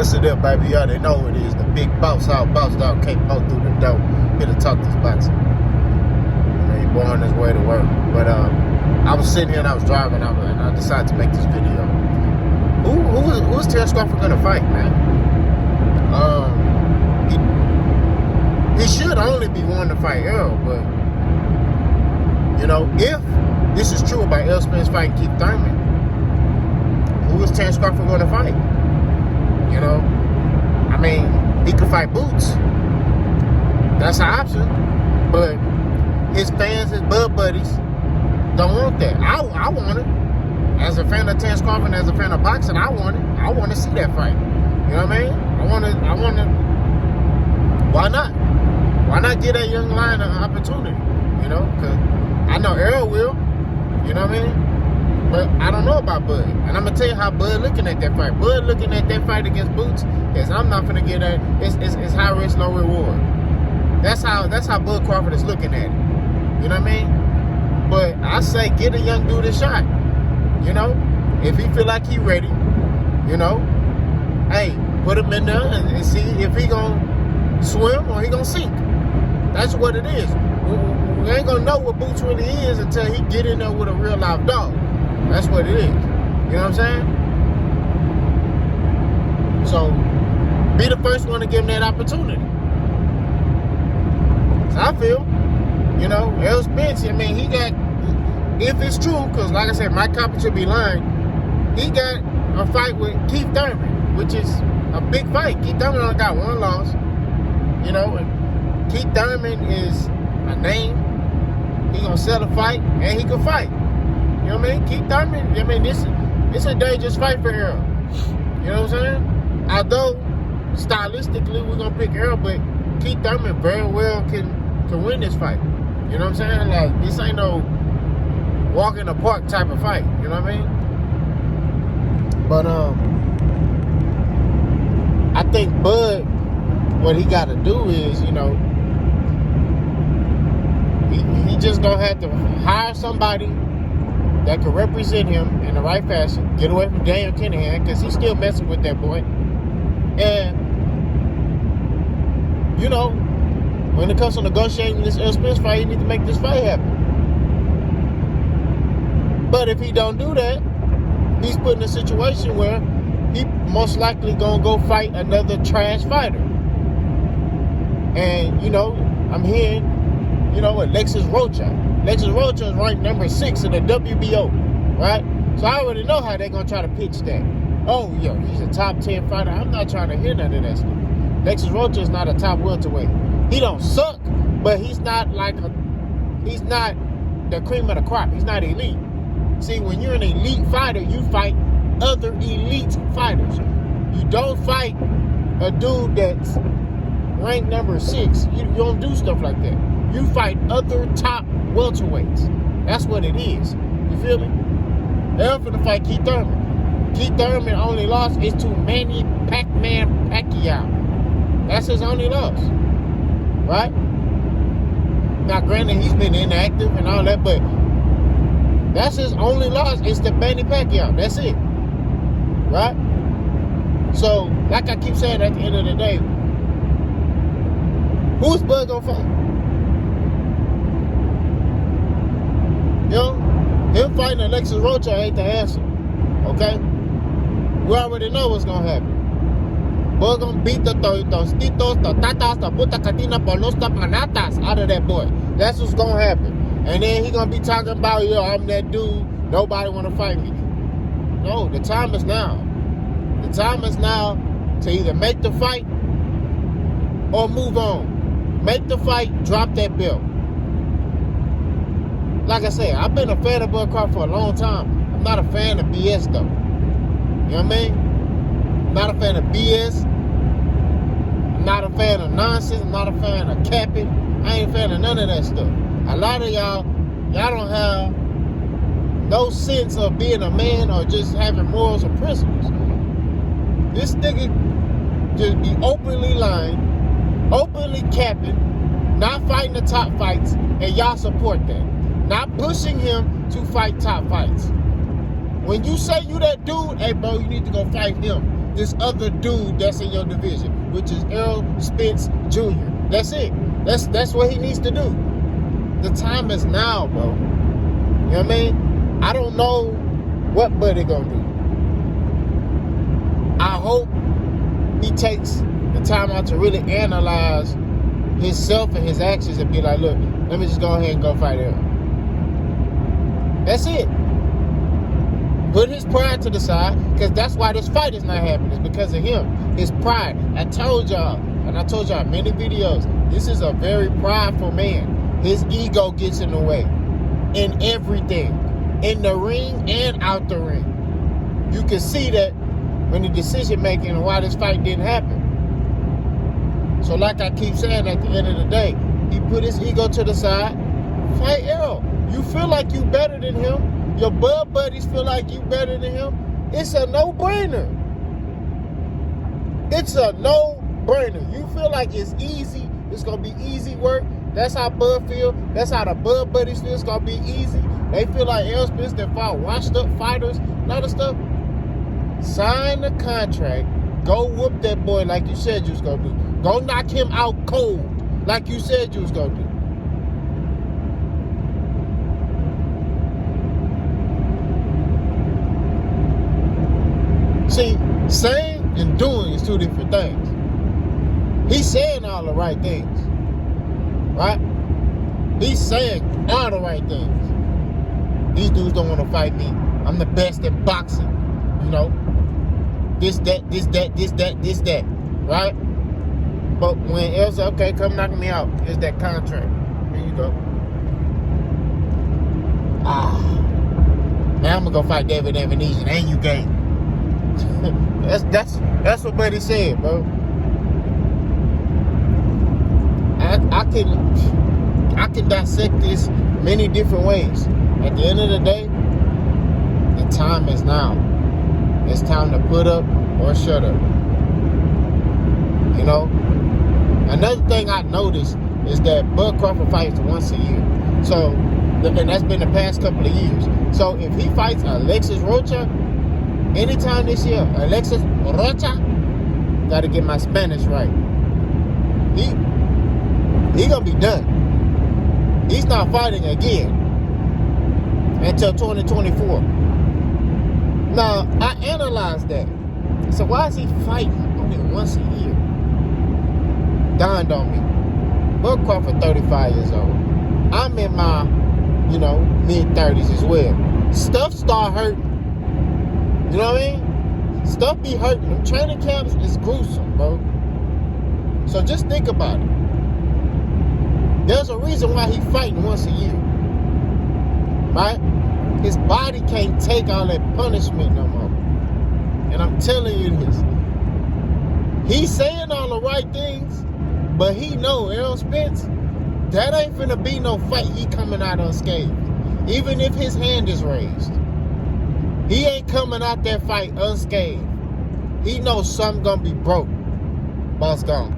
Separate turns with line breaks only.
What's it up, baby? Y'all they know who it is. The big boss, how boss dog came out through the door. Here to talk this boxing. He born on his way to work. But I was sitting here and I was driving and I decided to make this video. Who is Terrence Crawford gonna fight, man? He should only be wanting to fight Earl, but you know, if this is true about Errol Spence fighting Keith Thurman, who is Terrence Crawford gonna fight? You know, I mean, he could fight Boots. That's an option. But his fans, his bud buddies, don't want that. I want it. As a fan of Terrence Crawford, as a fan of boxing, I want it. I want to see that fight. You know what I mean? I want to. Why not? Why not give that young lion an opportunity? You know, because I know Earl will. You know what I mean? But I don't know about Bud. And I'm going to tell you how Bud looking at that fight. Bud looking at that fight against Boots is I'm not going to get that. It's high risk, low reward. That's how Bud Crawford is looking at it. You know what I mean? But I say get a young dude a shot. You know? If he feel like he ready, you know, hey, put him in there and see if he going to swim or he going to sink. That's what it is. We ain't going to know what Boots really is until he get in there with a real live dog. That's what it is. You know what I'm saying? So, be the first one to give him that opportunity. So I feel, you know, Errol Spence, I mean, he got, if it's true, because like I said, Mike Coppin should be lying, he got a fight with Keith Thurman, which is a big fight. Keith Thurman only got one loss. You know, and Keith Thurman is a name. He gonna sell a fight, and he can fight. You know what I mean? Keith Thurman, I mean, this a dangerous fight for Earl. You know what I'm saying? Although, stylistically, we're going to pick Earl, but Keith Thurman very well can win this fight. You know what I'm saying? Like, this ain't no walk in the park type of fight. You know what I mean? But, I think Bud, what he got to do is, you know, he just going to have to hire somebody that could represent him in the right fashion. Get away from Daniel Kinahan, because he's still messing with that boy. And, you know, when it comes to negotiating this Errol Spence fight, you need to make this fight happen. But if he don't do that, he's put in a situation where he most likely gonna go fight another trash fighter. And, you know, I'm hearing, you know, Alexis Rocha. Alexis Rocha is ranked number 6 in the WBO, right? So I already know how they're going to try to pitch that. Oh, yo, he's a top 10 fighter. I'm not trying to hear none of that stuff. Alexis Rocha is not a top welterweight. He don't suck, but he's not he's not the cream of the crop. He's not elite. See, when you're an elite fighter, you fight other elite fighters. You don't fight a dude that's ranked number 6. You don't do stuff like that. You fight other top welterweights. That's what it is. You feel me? They're finna fight Keith Thurman. Keith Thurman only loss is to Manny Pac-Man Pacquiao. That's his only loss. Right? Now, granted, he's been inactive and all that, but that's his only loss is to Manny Pacquiao. That's it. Right? So, like I keep saying at the end of the day, who's Bud gonna fight? You know, him fighting Alexis Rocha ain't the answer. Okay? We already know what's gonna happen. We're gonna beat the tostitos, the tatas, the puta catina, por los tapanatas out of that boy. That's what's gonna happen. And then he gonna be talking about, yo, I'm that dude, nobody wanna fight me. No, the time is now. The time is now to either make the fight or move on. Make the fight, drop that belt. Like I said, I've been a fan of Bud Crawford for a long time. I'm not a fan of BS, though. You know what I mean? I'm not a fan of BS. I'm not a fan of nonsense. I'm not a fan of capping. I ain't a fan of none of that stuff. A lot of y'all don't have no sense of being a man or just having morals or principles. This nigga just be openly lying, openly capping, not fighting the top fights, and y'all support that. Not pushing him to fight top fights. When you say you that dude, hey, bro, you need to go fight him. This other dude that's in your division, which is Errol Spence Jr. That's it. That's what he needs to do. The time is now, bro. You know what I mean? I don't know what Buddy gonna do. I hope he takes the time out to really analyze himself and his actions and be like, look, let me just go ahead and go fight Errol. That's it. Put his pride to the side, because that's why this fight is not happening. It's because of him. His pride. I told y'all, and I told y'all in many videos, this is a very prideful man. His ego gets in the way. In everything. In the ring and out the ring. You can see that when the decision making and why this fight didn't happen. So like I keep saying, at the end of the day, he put his ego to the side. Fight Errol. You feel like you better than him. Your bud buddies feel like you better than him. It's a no-brainer. It's a no-brainer. You feel like it's easy. It's going to be easy work. That's how Bud feel. That's how the bud buddies feel. It's going to be easy. They feel like Errol Spence that fought washed up fighters and other stuff. Sign the contract. Go whoop that boy like you said you was going to do. Go knock him out cold like you said you was going to do. See, saying and doing is two different things. He's saying all the right things, right? He's saying all the right things. These dudes don't want to fight me. I'm the best at boxing, you know. This, that, right? But when Errol said, okay, come knock me out, here's that contract. Here you go. Now I'm gonna go fight David Evanesian, and you game. That's what Buddy said, bro. I can dissect this many different ways. At the end of the day, the time is now. It's time to put up or shut up. You know? Another thing I noticed is that Bud Crawford fights once a year. So, and that's been the past couple of years. So if he fights Alexis Rocha anytime this year, Alexis Rocha, gotta get my Spanish right. He gonna be done. He's not fighting again until 2024. Now, I analyzed that. So why is he fighting only once a year? Dawned on me. Bud Crawford, 35 years old. I'm in my, mid-30s as well. Stuff start hurting. You know what I mean? Stuff be hurting. Them training camps is gruesome, bro. So just think about it. There's a reason why he fighting once a year. Right? His body can't take all that punishment no more. And I'm telling you this. He's saying all the right things, but he know Errol Spence, that ain't finna be no fight he coming out unscathed. Even if his hand is raised. He ain't coming out that fight unscathed. He knows something gonna be broke. Boss gone.